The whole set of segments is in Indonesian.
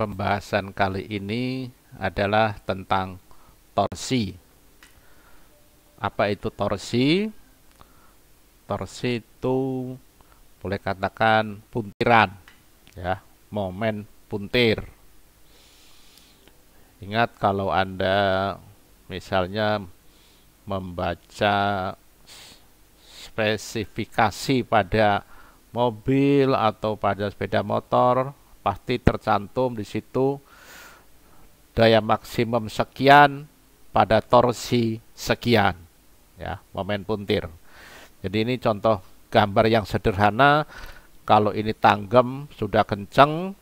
Pembahasan kali ini adalah tentang torsi. Apa itu torsi? Torsi itu boleh katakan puntiran, ya, momen puntir. Ingat kalau Anda misalnya membaca spesifikasi pada mobil atau pada sepeda motor, pasti tercantum di situ daya maksimum sekian pada torsi sekian, ya, momen puntir. Jadi ini contoh gambar yang sederhana. Kalau ini tanggem sudah kenceng,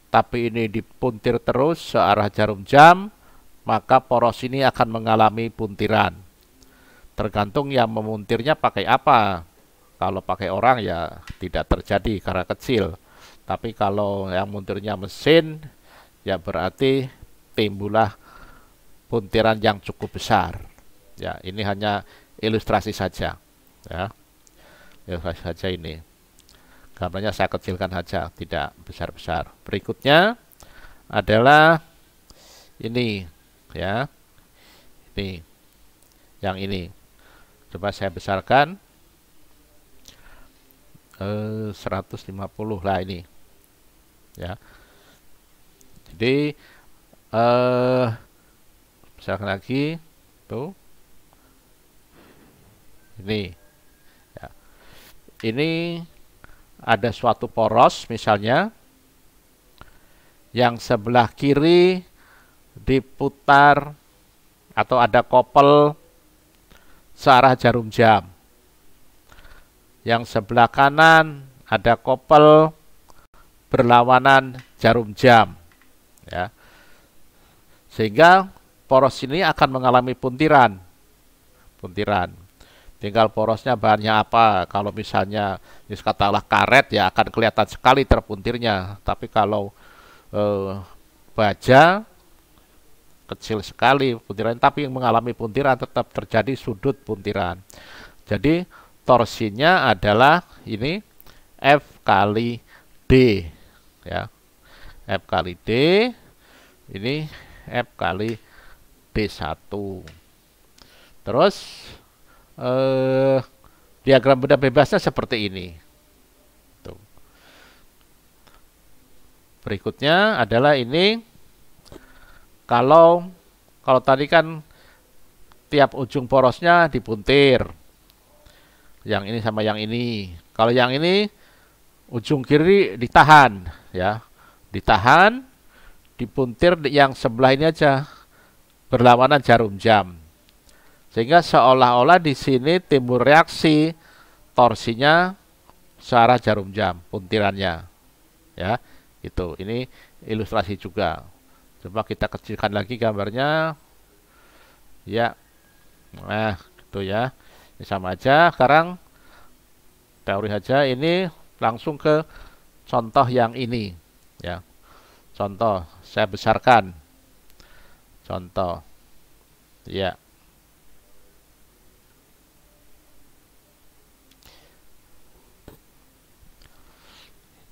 tapi ini dipuntir terus searah jarum jam, maka poros ini akan mengalami puntiran. Tergantung yang memuntirnya pakai apa. Kalau pakai orang ya tidak terjadi karena kecil. Tapi kalau yang muntirnya mesin, ya berarti timbullah puntiran yang cukup besar. Ya, ini hanya ilustrasi saja. Ya, ilustrasi saja ini. Gambarnya saya kecilkan saja, tidak besar-besar. Berikutnya adalah ini, ya, ini, yang ini. Coba saya besarkan. 150 lah ini. Ya, jadi misalkan lagi tuh ini, ya. Ini ada suatu poros misalnya yang sebelah kiri diputar atau ada kopel searah jarum jam, yang sebelah kanan ada kopel berlawanan jarum jam, ya, sehingga poros ini akan mengalami puntiran. Tinggal porosnya bahannya apa. Kalau misalnya katakanlah karet, ya akan kelihatan sekali terpuntirnya. Tapi kalau baja, kecil sekali puntiran, tapi yang mengalami puntiran tetap terjadi sudut puntiran. Jadi torsinya adalah ini F kali D, ya, F kali D, ini F kali D1. Terus diagram benda bebasnya seperti ini. Tuh. Berikutnya adalah ini. Kalau tadi kan tiap ujung porosnya dipuntir, yang ini sama yang ini. Kalau yang ini ujung kiri ditahan, ya, ditahan, dipuntir yang sebelah ini aja berlawanan jarum jam, sehingga seolah-olah di sini timbul reaksi torsinya searah jarum jam, puntirannya, ya, itu. Ini ilustrasi juga. Coba kita kecilkan lagi gambarnya, ya, nah, gitu ya. Ini sama aja. Sekarang teori saja, ini langsung ke contoh yang ini, ya. Contoh saya besarkan. Contoh, ya.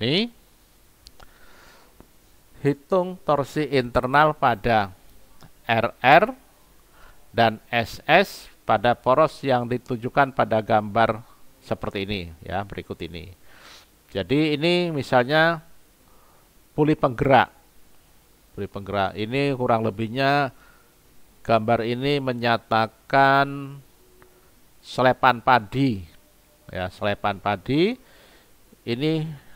Ini hitung torsi internal pada RR dan SS pada poros yang ditujukan pada gambar seperti ini, ya, berikut ini. Jadi ini misalnya puli penggerak. Puli penggerak ini kurang lebihnya gambar ini menyatakan selepan padi, ya, selepan padi. Ini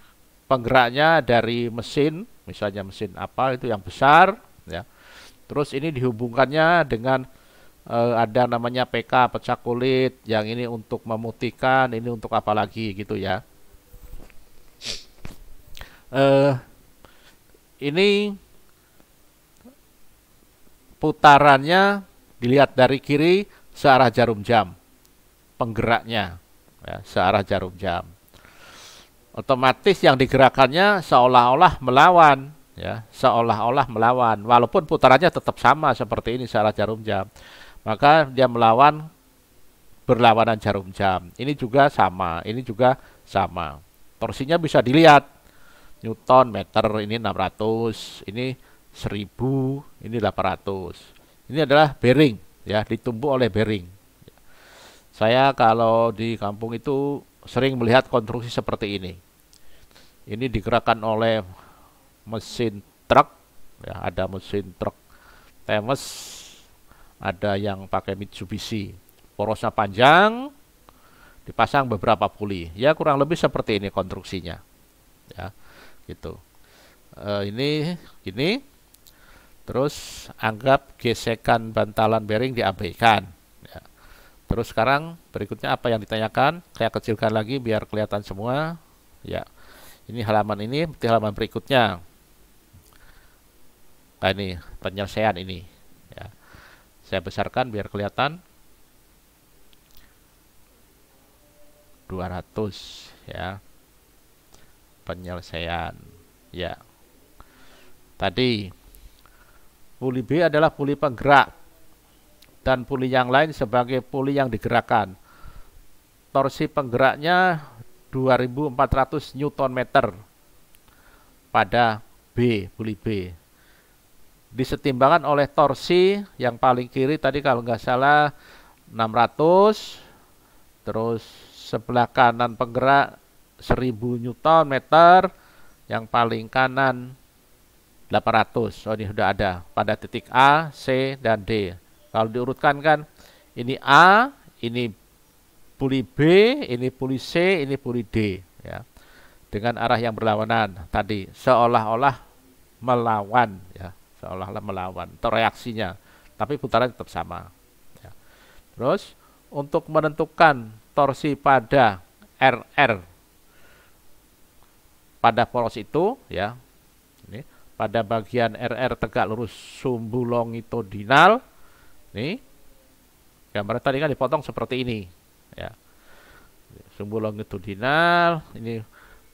penggeraknya dari mesin, misalnya mesin apa itu yang besar, ya. Terus ini dihubungkannya dengan ada namanya PK, pecah kulit, yang ini untuk memutihkan, ini untuk apa lagi gitu, ya. Ini putarannya dilihat dari kiri searah jarum jam, penggeraknya, ya, searah jarum jam. Otomatis yang digerakkannya seolah-olah melawan, ya, seolah-olah melawan, walaupun putarannya tetap sama seperti ini searah jarum jam, maka dia melawan, berlawanan jarum jam. Ini juga sama, ini juga sama. Torsinya bisa dilihat. Newton meter, ini 600, ini 1000, ini 800. Ini adalah bearing, ya, ditumbuh oleh bearing. Saya kalau di kampung itu sering melihat konstruksi seperti ini. Ini digerakkan oleh mesin truk, ya, ada mesin truk Thames, ada yang pakai Mitsubishi. Porosnya panjang, dipasang beberapa puli. Ya kurang lebih seperti ini konstruksinya. Ya, gitu. Ini gini. Terus anggap gesekan bantalan bearing diabaikan. Ya. Terus sekarang berikutnya apa yang ditanyakan? Saya kecilkan lagi biar kelihatan semua. Ya, ini halaman ini, halaman berikutnya. Nah ini penyelesaian ini. Ya. Saya besarkan biar kelihatan. 200 ya. Penyelesaian. Ya. Tadi puli B adalah puli penggerak dan puli yang lain sebagai puli yang digerakkan. Torsi penggeraknya 2400 Newton meter pada B, puli B. Disetimbangkan oleh torsi yang paling kiri tadi kalau nggak salah 600, terus sebelah kanan penggerak 1000 Newton meter, yang paling kanan 800. Oh ini sudah ada pada titik A, C, dan D. Kalau diurutkan kan ini A, ini puli B, ini puli C, ini puli D. Ya. Dengan arah yang berlawanan tadi seolah-olah melawan, ya, seolah-olah melawan atau reaksinya, tapi putaran tetap sama. Ya. Terus untuk menentukan torsi pada RR pada poros itu, ya, ini pada bagian RR tegak lurus sumbu longitudinal, nih gambar tadi kan dipotong seperti ini, ya, sumbu longitudinal, ini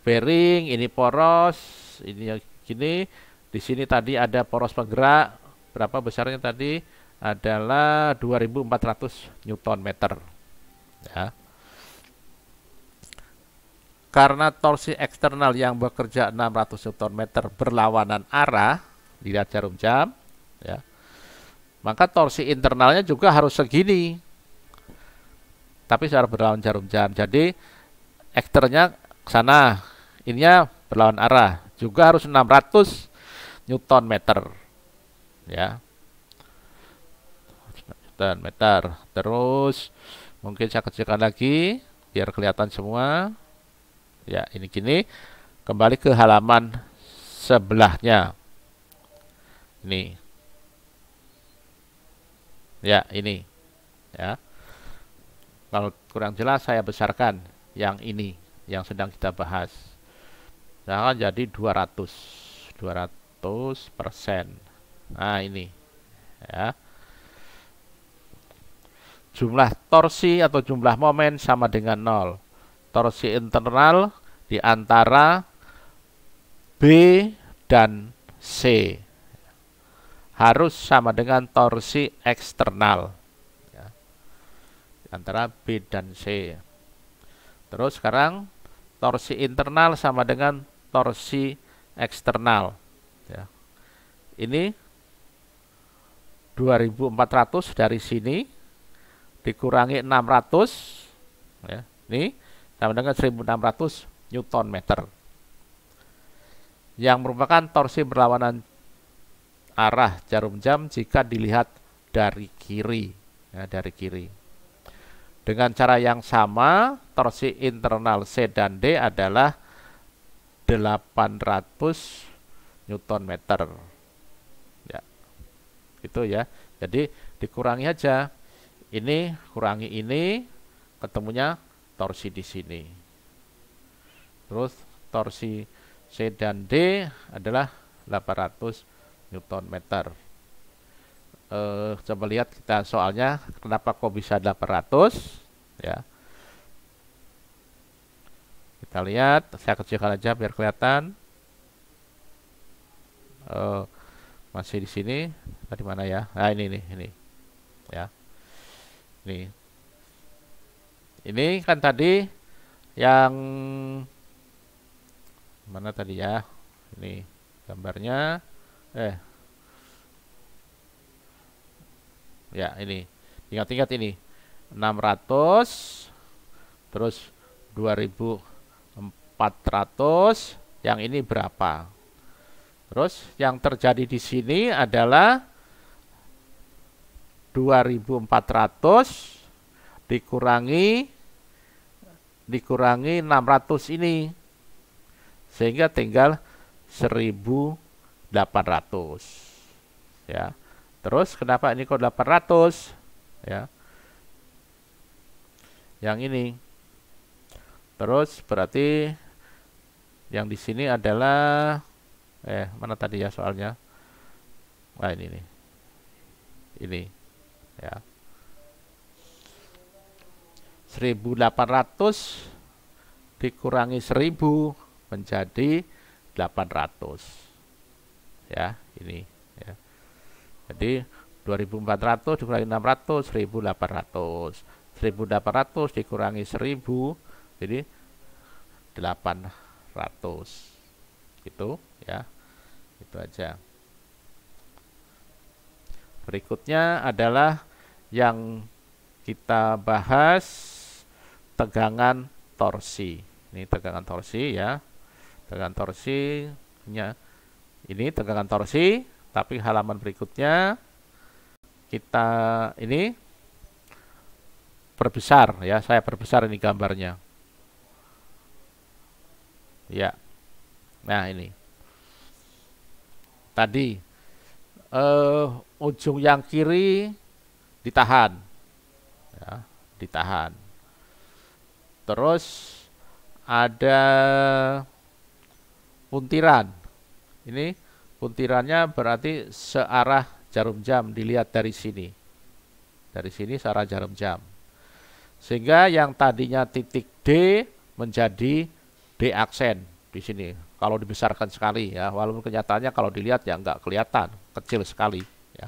bearing, ini poros, ini gini. Di sini tadi ada poros penggerak, berapa besarnya tadi? Adalah 2400 Newton meter. Ya. Karena torsi eksternal yang bekerja 600 Newton meter berlawanan arah, dilihat jarum jam, ya, maka torsi internalnya juga harus segini, tapi secara berlawanan jarum jam. Jadi eksternya ke sana, ininya berlawan arah, juga harus 600 Newton meter, ya, Newton meter. Terus mungkin saya kecilkan lagi biar kelihatan semua. Ya, ini gini. Kembali ke halaman sebelahnya. Ini. Ya, ini. Ya. Kalau kurang jelas saya besarkan yang ini yang sedang kita bahas. Nah, jadi 200%. Nah, ini. Ya. Jumlah torsi atau jumlah momen sama dengan 0. Torsi internal di antara B dan C harus sama dengan torsi eksternal, ya, antara B dan C. Terus sekarang torsi internal sama dengan torsi eksternal, ya. Ini 2400 dari sini dikurangi 600, ya, ini sama dengan 1600 Newton meter, yang merupakan torsi berlawanan arah jarum jam jika dilihat dari kiri, ya, dari kiri. Dengan cara yang sama, torsi internal C dan D adalah 800 Newton meter, ya, gitu ya. Jadi dikurangi aja, ini kurangi ini, ketemunya torsi di sini. Terus torsi C dan D adalah 800 Newton meter. Coba lihat kita soalnya, kenapa kok bisa 800, ya. Kita lihat, saya kecilkan aja biar kelihatan. Masih di sini, di mana ya? Nah ini nih, ini, ya. Ini kan tadi yang mana tadi ya? Ini gambarnya. Ya, ini. Ingat-ingat ini. 600 terus 2400, yang ini berapa? Terus yang terjadi di sini adalah 2400 dikurangi 600 ini, sehingga tinggal 1800 ya. Terus kenapa ini kok 800 ya? Yang ini. Terus berarti yang di sini adalah mana tadi ya soalnya? Nah, ini nih. Ini ya. 1800 dikurangi 1000 menjadi 800. Ya, ini ya. Jadi 2400 dikurangi 600, 1800. 1800 dikurangi 1000 jadi 800. Gitu ya. Itu aja. Berikutnya adalah yang kita bahas tegangan torsi. Ini tegangan torsi ya. Tegangan torsinya ini tegangan torsi, tapi halaman berikutnya kita ini perbesar ya. Saya perbesar ini gambarnya. Ya. Nah, ini. Tadi ujung yang kiri ditahan. Ya, ditahan. Terus ada puntiran. Ini puntirannya berarti searah jarum jam, dilihat dari sini. Dari sini searah jarum jam. Sehingga yang tadinya titik D menjadi D aksen di sini. Kalau dibesarkan sekali ya, walaupun kenyataannya kalau dilihat ya nggak kelihatan, kecil sekali ya.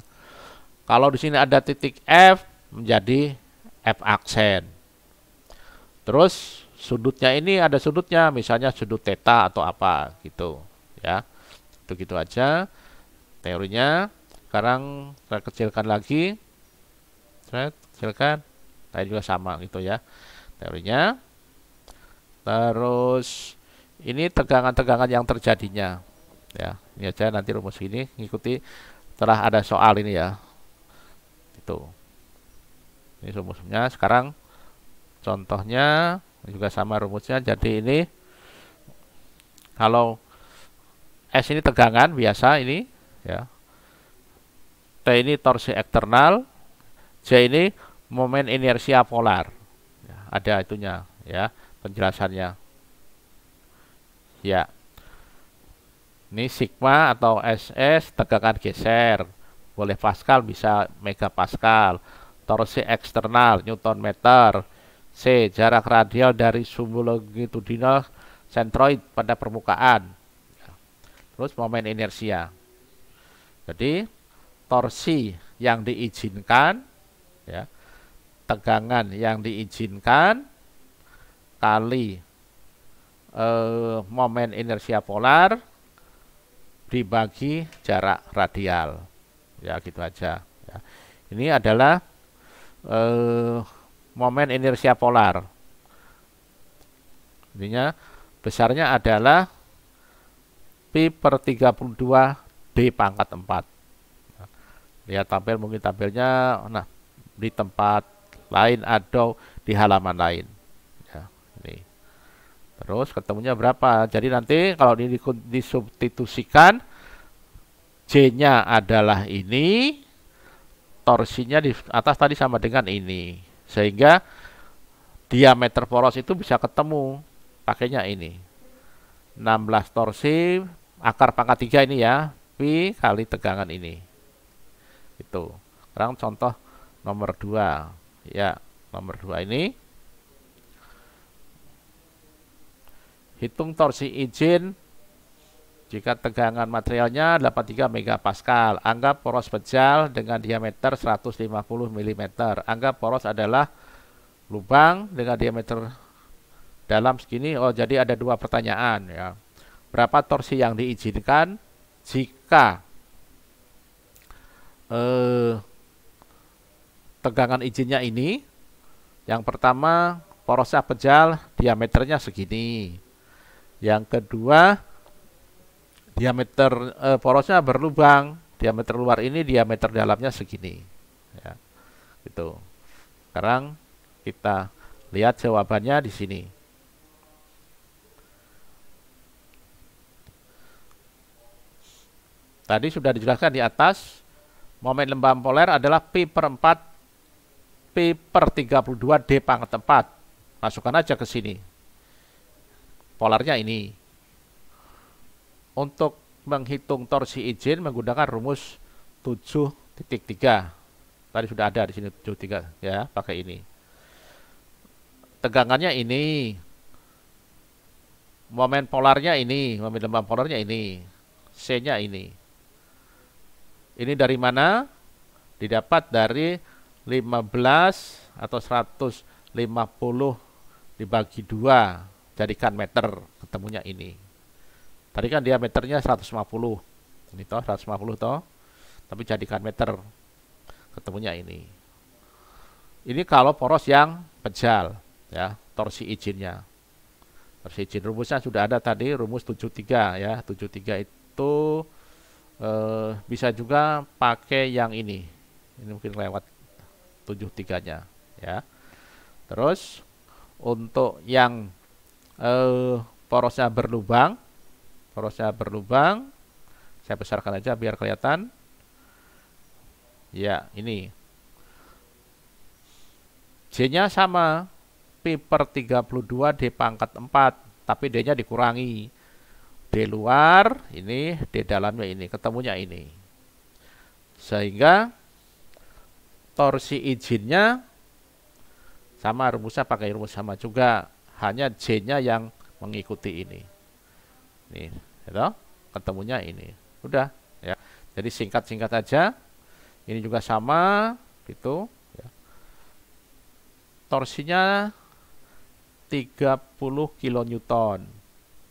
Kalau di sini ada titik F menjadi F aksen. Terus sudutnya ini ada sudutnya, misalnya sudut theta atau apa gitu ya. Itu gitu aja teorinya. Sekarang saya kecilkan lagi. Saya kecilkan. Tadi juga sama gitu ya teorinya. Terus ini tegangan-tegangan yang terjadinya ya. Ini aja nanti rumus ini ngikuti setelah ada soal ini ya. Itu. Ini rumusnya. Sekarang contohnya juga sama rumusnya. Jadi ini kalau S ini tegangan biasa ini ya. T ini torsi eksternal, J ini momen inersia polar. Ya, ada itunya ya penjelasannya. Ya. Ini sigma atau SS tegangan geser. Boleh Pascal bisa megapascal. Torsi eksternal Newton meter. C. Jarak radial dari sumbu longitudinal sentroid pada permukaan. Terus momen inersia. Jadi torsi yang diizinkan ya, tegangan yang diizinkan kali momen inersia polar dibagi jarak radial ya, gitu aja ya. Ini adalah momen inersia polar. Intinya besarnya adalah pi per 32 D pangkat 4. Lihat tabel, mungkin tabelnya nah di tempat lain atau di halaman lain ya, ini. Terus ketemunya berapa? Jadi nanti kalau ini disubstitusikan, J-nya adalah ini, torsinya di atas tadi sama dengan ini. Sehingga diameter poros itu bisa ketemu. Pakainya ini. 16 torsi, akar pangkat 3 ini ya, pi kali tegangan ini. Itu. Sekarang contoh nomor 2. Ya, nomor 2 ini. Hitung torsi izin jika tegangan materialnya 83 megapascal. Anggap poros bejal dengan diameter 150 mm. Anggap poros adalah lubang dengan diameter dalam segini. Oh, jadi ada dua pertanyaan ya. berapa torsi yang diizinkan jika tegangan izinnya ini. Yang pertama, porosnya pejal, diameternya segini. Yang kedua, diameter porosnya berlubang, diameter luar ini, diameter dalamnya segini. Ya, gitu. Sekarang kita lihat jawabannya di sini. Tadi sudah dijelaskan di atas, momen lembah poler adalah P per 4 P per 32 D pangkat 4. Masukkan aja ke sini. Polarnya ini. Untuk menghitung torsi izin menggunakan rumus 7.3. Tadi sudah ada di sini 7.3 ya, pakai ini. Tegangannya ini. Momen polarnya ini, momen lembah polarnya ini. C-nya ini. Ini dari mana? Didapat dari 15 atau 150 dibagi 2, jadikan meter, ketemunya ini. Tadi kan diameternya 150. Ini toh 150 toh. Tapi jadikan meter, ketemunya ini. Ini kalau poros yang pejal ya, torsi izinnya. Torsi izin rumusnya sudah ada tadi, rumus 73 ya. 73 itu bisa juga pakai yang ini. Ini mungkin lewat 73-nya ya. Terus untuk yang porosnya berlubang, saya besarkan aja biar kelihatan. Ya, ini J-nya sama, P per 32 D pangkat 4, tapi D-nya dikurangi. D luar ini, D dalamnya ini, ketemunya ini. Sehingga torsi izinnya sama, rumusnya pakai rumus sama juga, hanya J-nya yang mengikuti ini. Nih, gitu, ketemunya ini. Udah ya. Jadi singkat-singkat aja. Ini juga sama gitu ya. Torsinya 30 kN.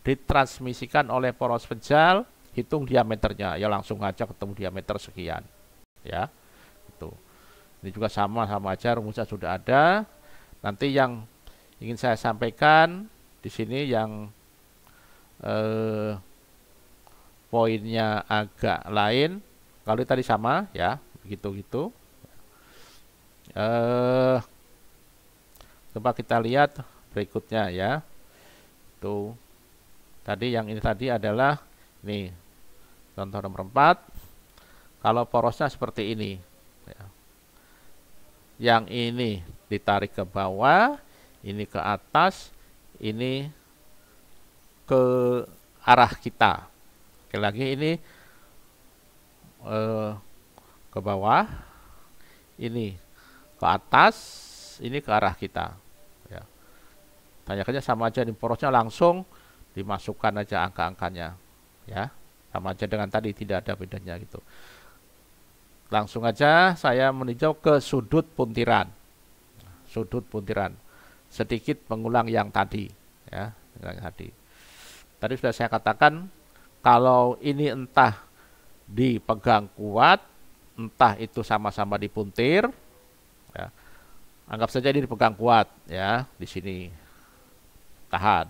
Ditransmisikan oleh poros pejal, hitung diameternya. Ya langsung aja ketemu diameter sekian. Ya. Itu. Ini juga sama aja, rumusnya sudah ada. Nanti yang ingin saya sampaikan di sini yang poinnya agak lain. Kalau tadi sama ya, begitu-gitu. Coba kita lihat berikutnya ya. Tuh. Tadi yang ini tadi adalah ini contoh nomor 4. Kalau porosnya seperti ini. Ya. Yang ini ditarik ke bawah, ini ke atas, ini ke arah kita. Sekali lagi ini ke bawah, ini ke atas, ini ke arah kita. Ya. Tanyakannya sama aja, di porosnya langsung dimasukkan aja angka-angkanya. Ya, sama aja dengan tadi, tidak ada bedanya gitu. Langsung aja saya meninjau ke sudut puntiran. Sudut puntiran. Sedikit mengulang yang tadi. Ya, yang tadi. Tadi sudah saya katakan, kalau ini entah dipegang kuat, entah itu sama-sama dipuntir. Ya, anggap saja ini dipegang kuat. Ya, di sini. Tahan.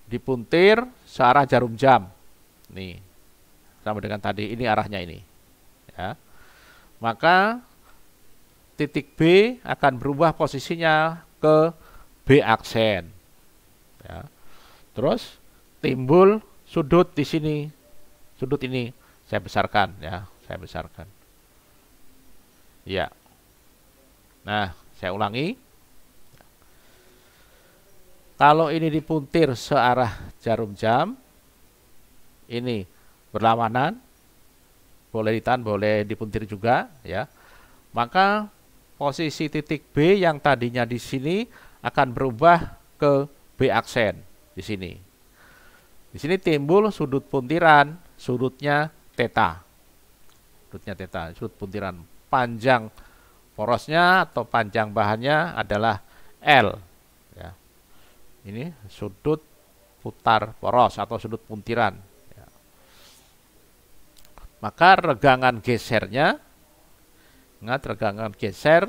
Dipuntir searah jarum jam. Nih. Sama dengan tadi, ini arahnya ini. Ya. Maka titik B akan berubah posisinya ke B aksen. Ya. Terus timbul sudut di sini. Sudut ini saya besarkan ya, saya besarkan. Ya. Nah, saya ulangi. Kalau ini dipuntir searah jarum jam, ini berlawanan, boleh ditahan, boleh dipuntir juga, ya. Maka posisi titik B yang tadinya di sini akan berubah ke B aksen di sini. Di sini timbul sudut puntiran, sudutnya theta. Sudutnya theta, sudut puntiran. Panjang porosnya atau panjang bahannya adalah L. Ya. Ini sudut putar poros atau sudut puntiran. Ya. Maka regangan gesernya, ingat regangan geser,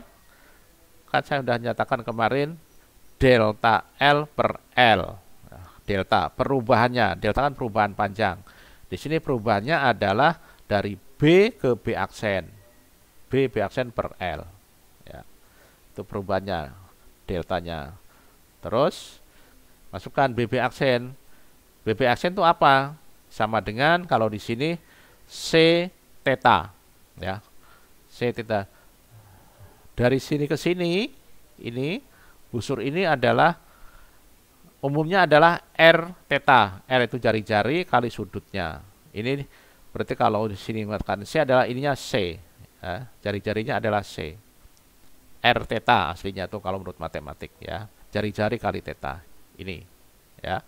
kan saya sudah nyatakan kemarin, delta L per L. Nah, delta perubahannya, delta kan perubahan panjang. Di sini perubahannya adalah dari B ke B aksen. B aksen per L. Ya. Itu perubahannya, deltanya. Terus masukkan BB aksen. BB aksen itu apa? Sama dengan kalau di sini C theta, ya. C theta. Dari sini ke sini, ini busur ini adalah umumnya adalah R theta. R itu jari-jari kali sudutnya. Ini berarti kalau di sini mengatakan C adalah ininya C, ya. Jari-jarinya adalah C. R theta aslinya itu kalau menurut matematik, ya. Jari-jari kali theta. Ini, ya.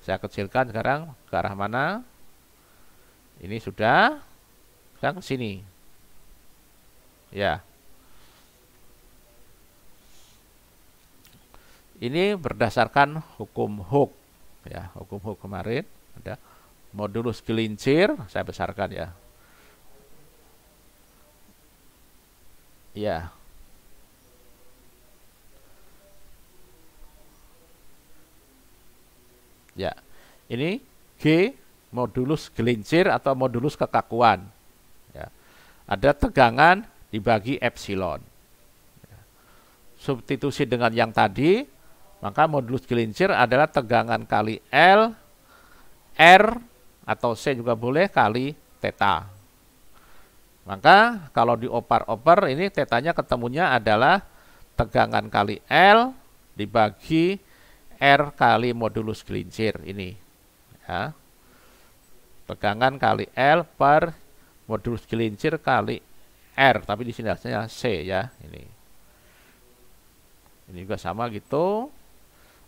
Saya kecilkan sekarang ke arah mana? Ini sudah, sekarang ke sini. Ya. Ini berdasarkan hukum Hooke, ya, hukum Hooke kemarin ada modulus gelincir, saya besarkan ya. Ya. Ya. Ini G modulus gelincir atau modulus kekakuan. Ya. Ada tegangan dibagi epsilon. Ya. Substitusi dengan yang tadi, maka modulus gelincir adalah tegangan kali L, R, atau C juga boleh, kali theta. Maka kalau dioper-oper, ini tetanya ketemunya adalah tegangan kali L dibagi R kali modulus gelincir. Ini, ya. Tegangan kali L per modulus gelincir kali R, tapi di sini hasilnya C, ya. Ini juga sama gitu.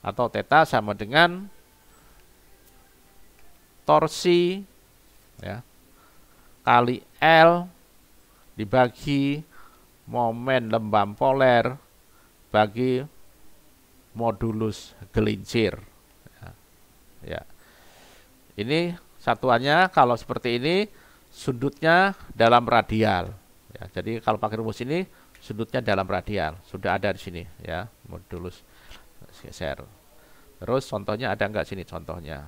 Atau theta sama dengan torsi, ya, kali L dibagi momen lembam poler bagi modulus gelincir. Ya. Ya. Ini satuannya kalau seperti ini sudutnya dalam radial. Ya, jadi kalau pakai rumus ini sudutnya dalam radial. Sudah ada di sini, ya, modulus geser. Terus contohnya ada nggak sini contohnya?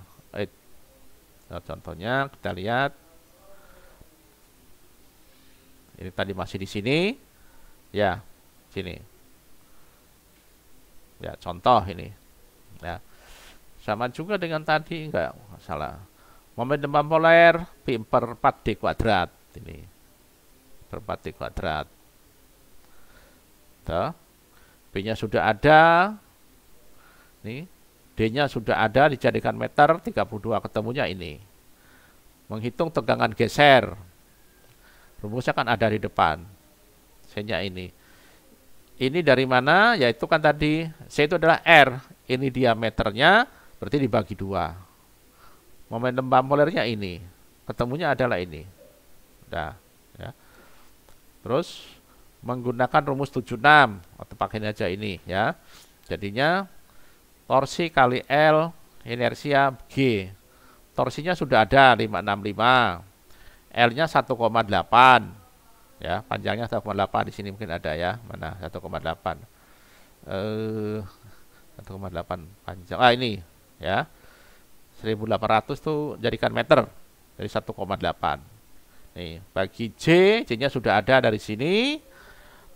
Contohnya kita lihat. Ini tadi masih di sini. Ya, sini. Ya, contoh ini. Ya. Sama juga dengan tadi, enggak salah. Momen lembam poler P per 4D kuadrat ini. Per 4D kuadrat. Tuh. B-nya sudah ada. Nih, D-nya sudah ada, dijadikan meter, 32 ketemunya ini. Menghitung tegangan geser. Rumusnya kan ada di depan. C-nya ini. Ini dari mana? Yaitu kan tadi, C itu adalah R. Ini diameternya, berarti dibagi 2. Momen lembam polernya ini. Ketemunya adalah ini. Udah, ya. Terus, menggunakan rumus 76. Atau pakai aja ini, ya. Jadinya, torsi kali L, inersia G. Torsinya sudah ada 565. L-nya 1,8. Ya, panjangnya 1,8 di sini mungkin ada, ya. Mana 1,8. 1,8 panjang. Ah, ini, ya. 1800 tuh jadikan meter dari 1,8. Nih, bagi J-nya sudah ada dari sini.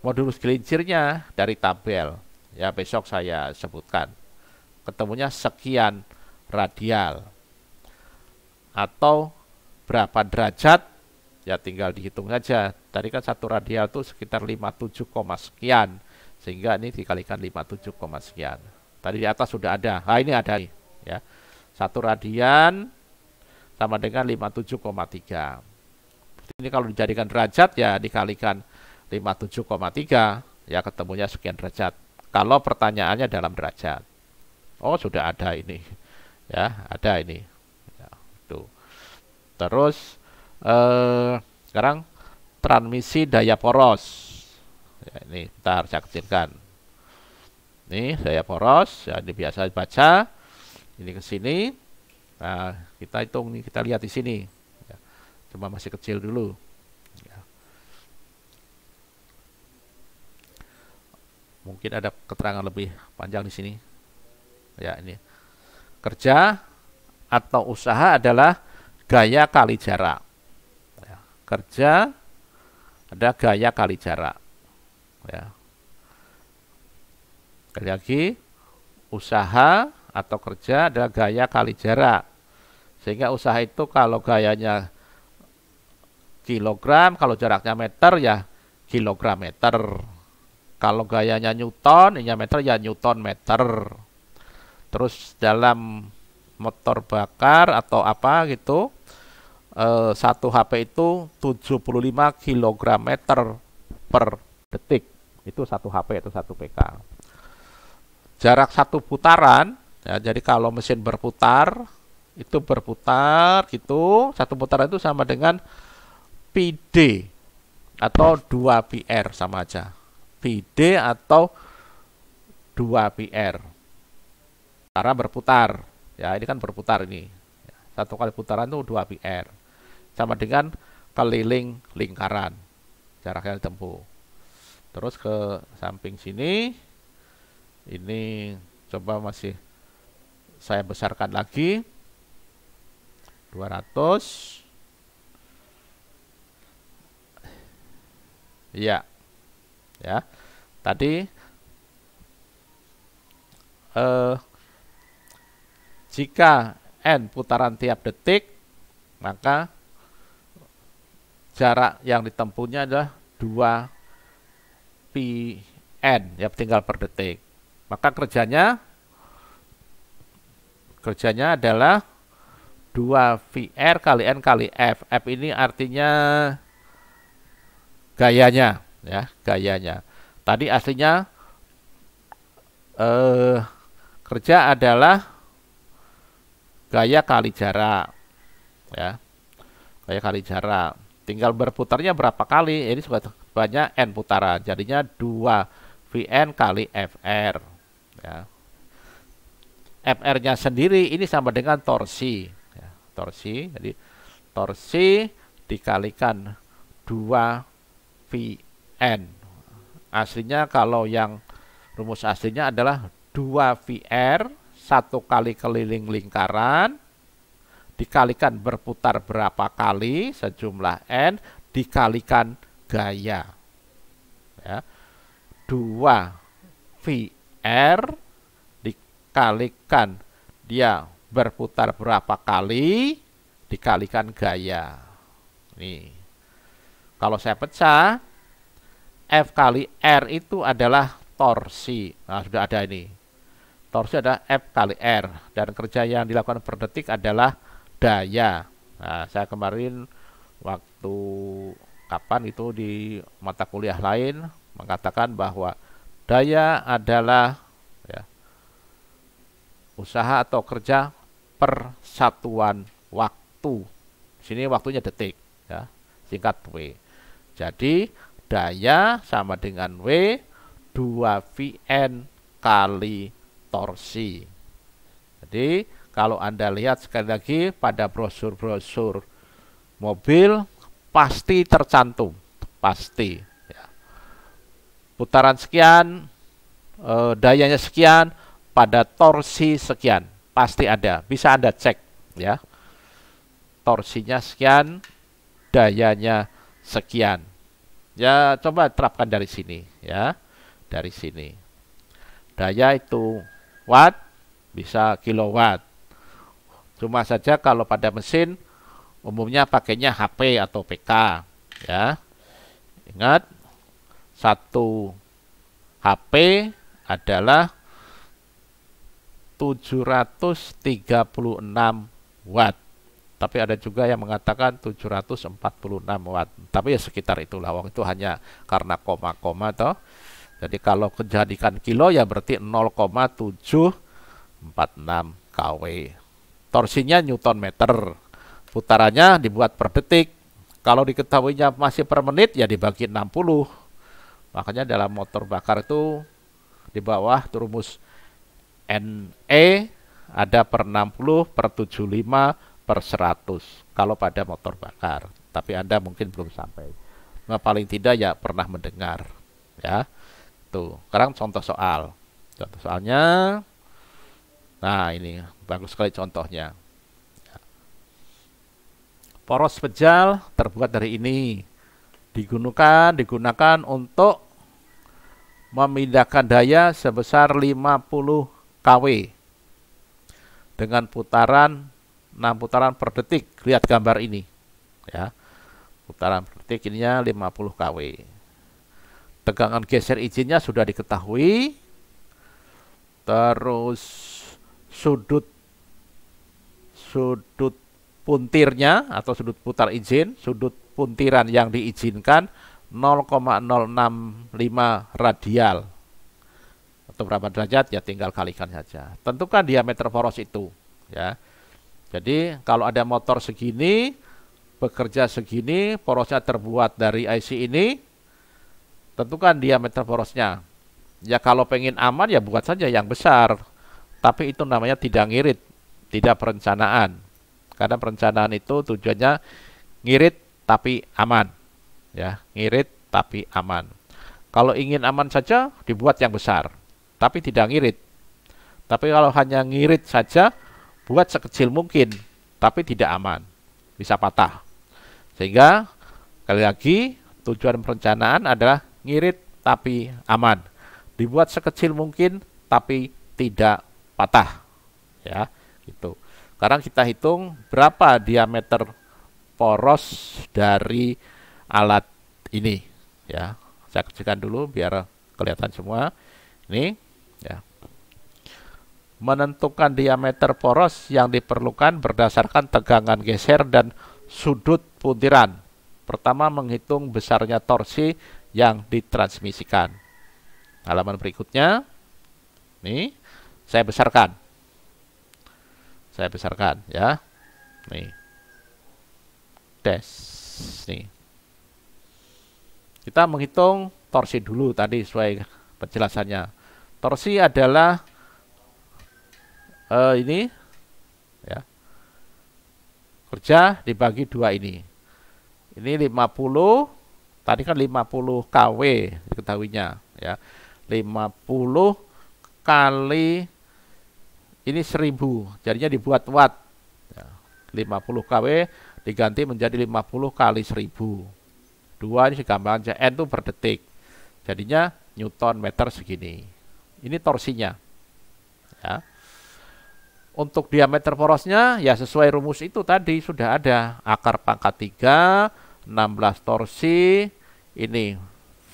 Modulus gelincirnya dari tabel. Ya, besok saya sebutkan. Ketemunya sekian radial. Atau berapa derajat? Ya tinggal dihitung saja. Tadi kan satu radial itu sekitar 57, sekian. Sehingga ini dikalikan 57, sekian. Tadi di atas sudah ada. Nah, ini ada nih, ya. Satu radian sama dengan 57,3. Ini kalau dijadikan derajat ya dikalikan 57,3, ya ketemunya sekian derajat. Kalau pertanyaannya dalam derajat. Oh, sudah ada ini. Ya, ada ini. Ya, itu. Terus sekarang transmisi daya poros. Ya, ini bentar saya kecilkan. Ini daya poros, ya ini biasa baca. Ini ke sini. Nah, kita hitung nih, kita lihat di sini. Ya, cuma masih kecil dulu. Ya. Mungkin ada keterangan lebih panjang di sini. Ya, ini. Kerja atau usaha adalah gaya kali jarak. Ya. Kerja ada gaya kali jarak. Ya. Sekali lagi, usaha atau kerja adalah gaya kali jarak. Sehingga usaha itu kalau gayanya kilogram, kalau jaraknya meter ya kilogram meter. Kalau gayanya newton, ini meter ya newton meter. Terus dalam motor bakar atau apa gitu, 1 HP itu 75 kilogram meter per detik. Itu 1 HP atau 1 PK. Jarak 1 putaran, ya, jadi kalau mesin berputar, itu berputar gitu, 1 putaran itu sama dengan PD atau 2 PR, sama aja. PD atau 2 PR. Cara berputar, ya ini kan berputar ini. 1 kali putaran itu 2 PR. Sama dengan keliling lingkaran, jaraknya ditempuh. Terus ke samping sini, ini coba masih saya besarkan lagi. 200. Iya. Ya. Tadi jika N putaran tiap detik, maka jarak yang ditempuhnya adalah 2 Pn, ya, tinggal per detik. Maka kerjanya adalah 2 VR kali N kali F. F ini artinya gayanya, ya, gayanya. Tadi aslinya kerja adalah gaya kali jarak, ya, gaya kali jarak. Tinggal berputarnya berapa kali? Ini sudah banyak N putaran, jadinya 2 Vn kali Fr. Ya. Fr-nya sendiri ini sama dengan torsi. Ya, torsi, jadi torsi dikalikan 2 Vn. Aslinya kalau yang rumus aslinya adalah 2 Vr 1 kali keliling lingkaran dikalikan berputar berapa kali sejumlah N dikalikan gaya. Ya. 2 VR dikalikan dia berputar berapa kali dikalikan gaya. Nih. Kalau saya pecah, F kali R itu adalah torsi. Nah, sudah ada ini. Torsi adalah F kali R. Dan kerja yang dilakukan per detik adalah daya. Nah, saya kemarin waktu kapan itu di mata kuliah lain mengatakan bahwa daya adalah, ya, usaha atau kerja per satuan waktu. Sini waktunya detik, ya, singkat W. Jadi daya sama dengan W 2 Vn kali torsi. Jadi kalau Anda lihat sekali lagi pada brosur-brosur mobil pasti tercantum, pasti. Ya. Putaran sekian, dayanya sekian, pada torsi sekian, pasti ada. Bisa Anda cek, ya. Torsinya sekian, dayanya sekian. Ya, coba terapkan dari sini, ya. Dari sini. Daya itu watt, bisa kilowatt. Cuma saja kalau pada mesin umumnya pakainya HP atau PK, ya. Ingat, 1 HP adalah 736 watt. Tapi ada juga yang mengatakan 746 watt. Tapi ya sekitar itulah. Wong itu hanya karena koma-koma toh. Jadi kalau kejadikan kilo ya berarti 0,746 kW. Torsinya Newton meter. Putarannya dibuat per detik. Kalau diketahuinya masih per menit ya dibagi 60. Makanya dalam motor bakar itu di bawah rumus NE ada per 60, per 75, per 100 kalau pada motor bakar. Tapi Anda mungkin belum sampai. Nah, paling tidak ya pernah mendengar. Ya, tuh. Sekarang contoh soal. Contoh soalnya, nah ini bagus sekali contohnya. Poros pejal terbuat dari ini. Digunakan untuk memindahkan daya sebesar 50 kW dengan putaran 6 putaran per detik. Lihat gambar ini ya. Putaran per detik ininya 50 kW. Tegangan geser izinnya sudah diketahui. Terus sudut puntirnya atau sudut putar izin, sudut puntiran yang diizinkan 0,065 radial. Atau berapa derajat ya tinggal kalikan saja. Tentukan diameter poros itu ya. Jadi kalau ada motor segini, bekerja segini, porosnya terbuat dari IC ini, tentukan diameter porosnya. Ya kalau pengen aman ya buat saja yang besar. Tapi itu namanya tidak ngirit, tidak perencanaan. Karena perencanaan itu tujuannya ngirit tapi aman. Ya, ngirit tapi aman. Kalau ingin aman saja dibuat yang besar, tapi tidak ngirit. Tapi kalau hanya ngirit saja, buat sekecil mungkin, tapi tidak aman. Bisa patah. Sehingga sekali lagi tujuan perencanaan adalah ngirit tapi aman. Dibuat sekecil mungkin tapi tidak patah. Ya, gitu. Sekarang kita hitung berapa diameter poros dari alat ini ya. Saya kecilkan dulu biar kelihatan semua. Ini ya. Menentukan diameter poros yang diperlukan berdasarkan tegangan geser dan sudut puntiran. Pertama menghitung besarnya torsi yang ditransmisikan. Halaman berikutnya. Nih, saya besarkan. Saya besarkan ya. Nih. Tes. Nih. Kita menghitung torsi dulu tadi sesuai penjelasannya. Torsi adalah ini ya. Kerja dibagi dua ini. Ini 50, tadi kan 50 kW diketahuinya ya. 50 kali ini 1000, jadinya dibuat watt. Ya, 50 kW diganti menjadi 50 kali 1000. 2 ini segambaran N itu per detik. Jadinya Newton meter segini. Ini torsinya. Ya. Untuk diameter porosnya ya sesuai rumus itu tadi sudah ada. Akar pangkat 3, 16 torsi, ini V,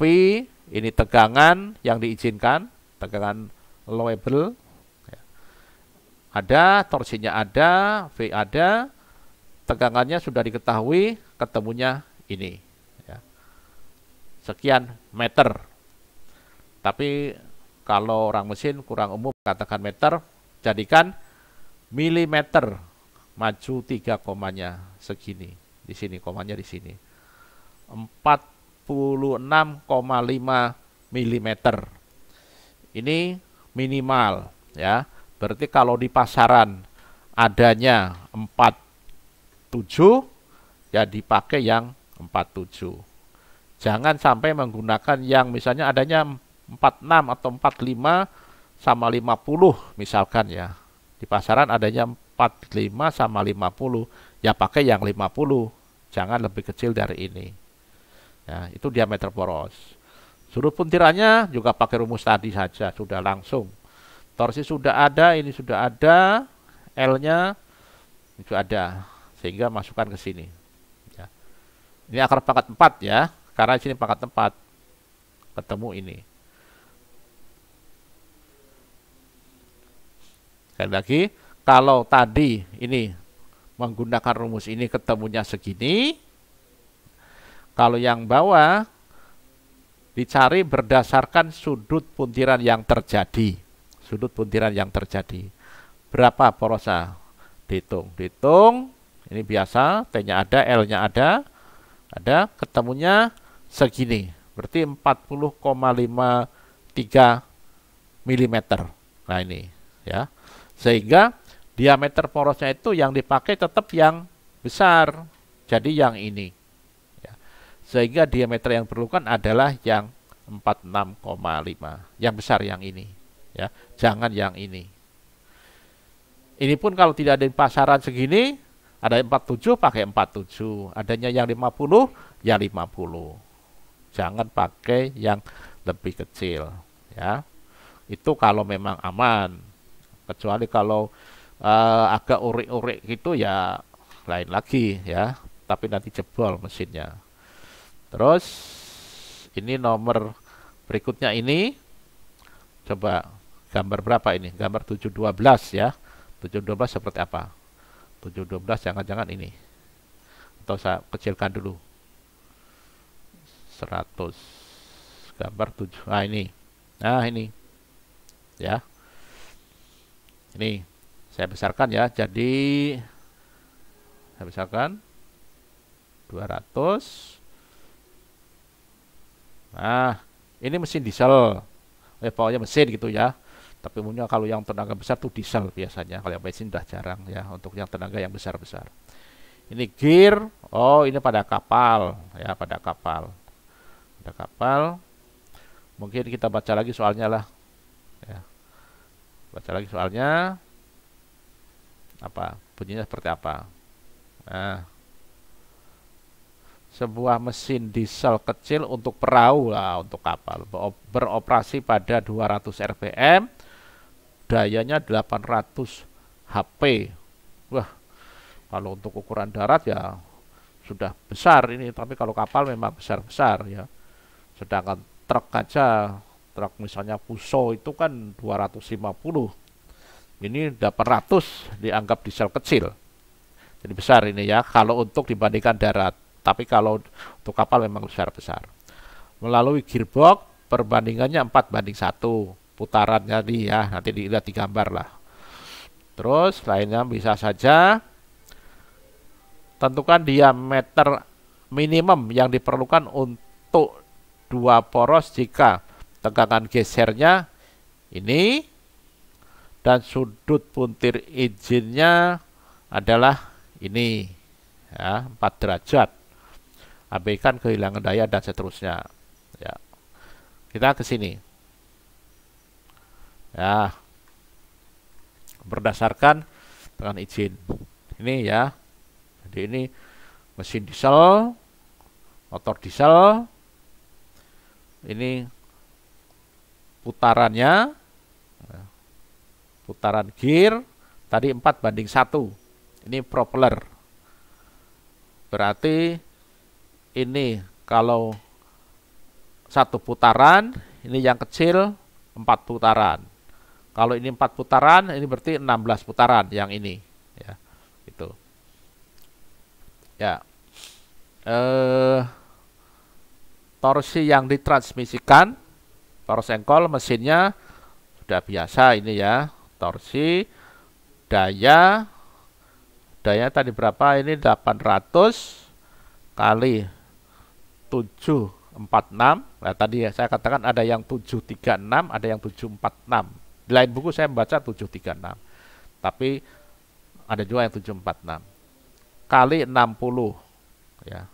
ini tegangan yang diizinkan, tegangan allowable. Ada, torsinya ada, V ada, tegangannya sudah diketahui, ketemunya ini. Ya. Sekian meter. Tapi kalau orang mesin kurang umum katakan meter, jadikan milimeter. Maju 3 komanya segini. Di sini komanya di sini. 46,5 milimeter. Ini minimal ya. Berarti kalau di pasaran adanya 47, ya dipakai yang 47. Jangan sampai menggunakan yang misalnya adanya 46 atau 45 sama 50 misalkan ya. Di pasaran adanya 45 sama 50, ya pakai yang 50. Jangan lebih kecil dari ini. Ya, itu diameter poros. Sudut puntirannya juga pakai rumus tadi saja, sudah langsung. Torsi sudah ada, ini sudah ada, L-nya itu ada, sehingga masukkan ke sini. Ya. Ini akar pangkat 4 ya, karena di sini pangkat 4, ketemu ini. Sekali lagi, kalau tadi ini menggunakan rumus ini ketemunya segini, kalau yang bawah dicari berdasarkan sudut puntiran yang terjadi. Sudut puntiran yang terjadi. Berapa porosnya? Dihitung. Dihitung. Ini biasa. T-nya ada, L-nya ada. Ada. Ketemunya segini. Berarti 40,53 mm. Nah ini. Ya. Sehingga diameter porosnya itu yang dipakai tetap yang besar, jadi yang ini. Ya. Sehingga diameter yang diperlukan adalah yang 46,5, yang besar yang ini. Ya, jangan yang ini. Ini pun kalau tidak ada di pasaran segini, ada 47 pakai 47, adanya yang 50 ya 50. Jangan pakai yang lebih kecil, ya. Itu kalau memang aman. Kecuali kalau agak urik-urik gitu ya lain lagi ya, tapi nanti jebol mesinnya. Terus ini nomor berikutnya ini, coba gambar berapa ini? Gambar 712 ya. 712 seperti apa? 712 jangan-jangan ini. Atau saya kecilkan dulu. 100. Gambar 7. Nah ini. Nah ini. Ya. Ini saya besarkan ya. Jadi saya besarkan 200. Nah, ini mesin diesel. Pokoknya mesin gitu ya. Tapi umumnya kalau yang tenaga besar tuh diesel biasanya. Kalau yang bensin udah jarang ya untuk yang tenaga yang besar-besar. Ini gear. Oh, ini pada kapal ya, pada kapal. Pada kapal. Mungkin kita baca lagi soalnya lah. Ya. Baca lagi soalnya. Apa? Bunyinya seperti apa? Nah, sebuah mesin diesel kecil untuk perahu lah, untuk kapal. Beroperasi pada 200 rpm. Dayanya 800 HP. Wah, kalau untuk ukuran darat ya sudah besar ini, tapi kalau kapal memang besar-besar ya. Sedangkan truk aja, truk misalnya Fuso itu kan 250. Ini 800 dianggap diesel kecil. Jadi besar ini ya, kalau untuk dibandingkan darat. Tapi kalau untuk kapal memang besar-besar. Melalui gearbox, perbandingannya 4:1. Putarannya nih ya, nanti dilihat di gambar lah. Terus lainnya bisa saja tentukan diameter minimum yang diperlukan untuk dua poros jika tegangan gesernya ini dan sudut puntir izinnya adalah ini ya, 4 derajat. Abaikan kehilangan daya dan seterusnya. Ya. Kita ke sini. Ya, berdasarkan dengan izin ini ya. Jadi ini mesin diesel, motor diesel. Ini putarannya, putaran gear tadi 4:1. Ini propeller. Berarti ini kalau satu putaran, ini yang kecil 4 putaran. Kalau ini 4 putaran, ini berarti 16 putaran yang ini. Ya, itu. Ya. Torsi yang ditransmisikan, poros engkol mesinnya sudah biasa ini ya. Torsi, daya tadi berapa? Ini 800 kali 746. Nah, tadi ya saya katakan ada yang 736, ada yang 746. Di lain buku saya membaca 736. Tapi ada juga yang 746. Kali 60 ya.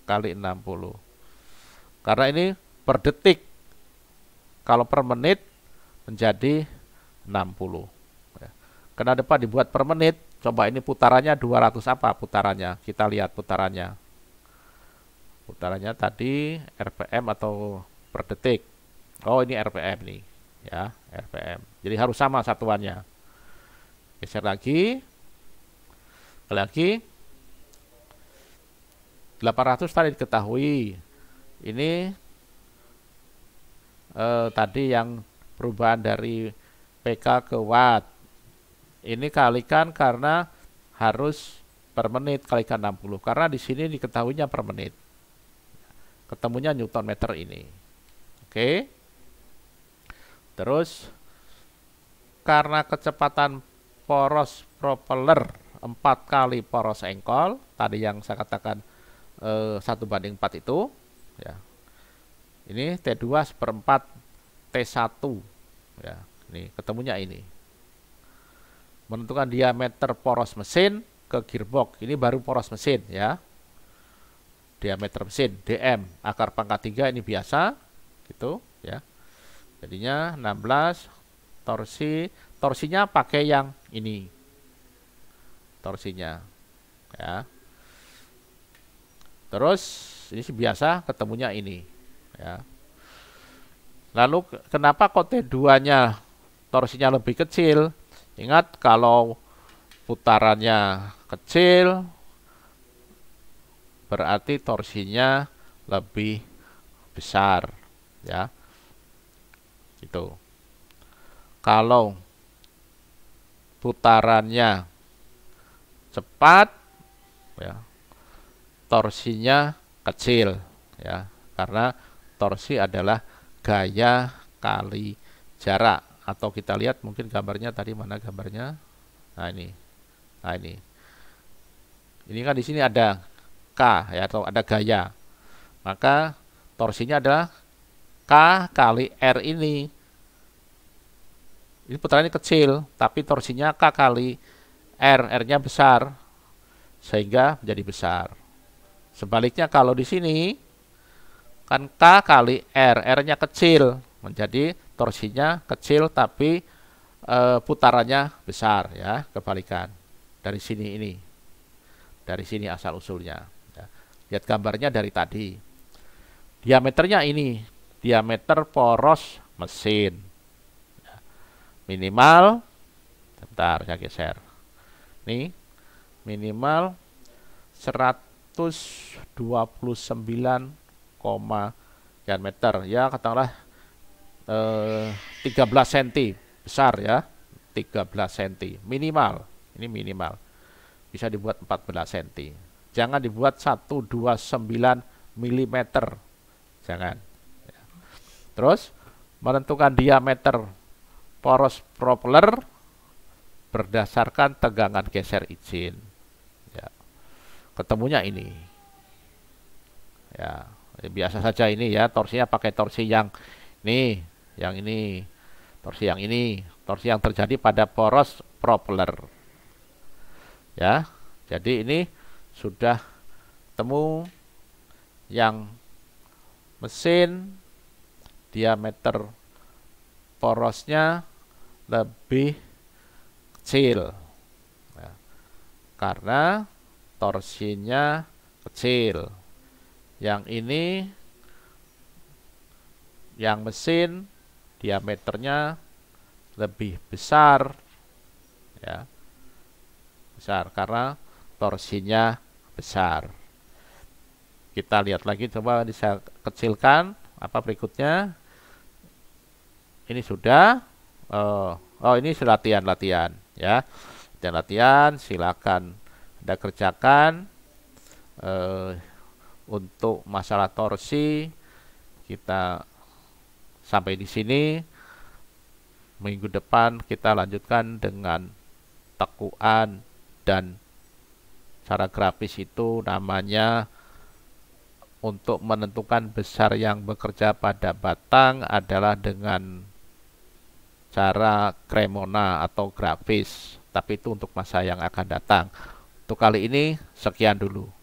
Kali 60. Karena ini per detik. Kalau per menit menjadi 60. Ya. Karena depan dibuat per menit. Coba ini putarannya 200 apa putarannya? Kita lihat putarannya. Putarannya tadi RPM atau per detik. Oh, ini RPM nih. Ya, RPM. Jadi harus sama satuannya. Geser lagi. 800 tadi diketahui. Ini tadi yang perubahan dari PK ke watt. Ini kalikan karena harus per menit kalikan 60. Karena di sini diketahuinya per menit. Ketemunya Newton meter ini. Oke. Terus karena kecepatan poros propeller 4 kali poros engkol, tadi yang saya katakan 1:4 itu ya. Ini T2 seperempat T1 ya. Ini ketemunya ini. menentukan diameter poros mesin ke gearbox. Ini baru poros mesin ya. Diameter mesin DM akar pangkat 3 ini biasa gitu ya. Jadinya 16 torsinya pakai yang ini. Torsinya ya. Terus ini sih biasa ketemunya ini ya. Lalu kenapa kok T2-nya torsinya lebih kecil? Ingat kalau putarannya kecil berarti torsinya lebih besar ya. Itu. Kalau putarannya cepat ya, torsinya kecil ya, karena torsi adalah gaya kali jarak. Atau kita lihat mungkin gambarnya tadi, mana gambarnya? Nah ini. Nah ini. Ini kan di sini ada K ya, atau ada gaya. Maka torsinya adalah K kali R ini. Ini putarannya kecil, tapi torsinya K kali R, R-nya besar, sehingga menjadi besar. Sebaliknya kalau di sini, kan K kali R, R-nya kecil, menjadi torsinya kecil, tapi putarannya besar ya, kebalikan. Dari sini ini. Dari sini asal usulnya. Ya. Lihat gambarnya dari tadi. Diameternya ini, diameter poros mesin. Minimal, bentar saya geser. Nih, minimal 129, sekian meter. Ya, katakanlah 13 cm besar ya. 13 cm minimal. Ini minimal. Bisa dibuat 14 cm. Jangan dibuat 129 mm. Jangan. Ya. Terus menentukan diameter poros propeller berdasarkan tegangan geser izin. Ya. Ketemunya ini. Ya, biasa saja ini ya, torsinya pakai torsi yang ini, yang ini, torsi yang ini, torsi yang terjadi pada poros propeller. Ya. Jadi ini sudah temu yang mesin diameter porosnya lebih kecil ya, karena torsinya kecil. Yang ini yang mesin diameternya lebih besar ya, besar karena torsinya besar. Kita lihat lagi, coba bisa kecilkan apa berikutnya. Ini sudah ini latihan ya. Dan latihan silakan Anda kerjakan. Untuk masalah torsi kita sampai di sini. Minggu depan kita lanjutkan dengan tekuan, dan cara grafis itu namanya untuk menentukan besar yang bekerja pada batang adalah dengan cara Cremona atau grafis, tapi itu untuk masa yang akan datang. Untuk kali ini sekian dulu.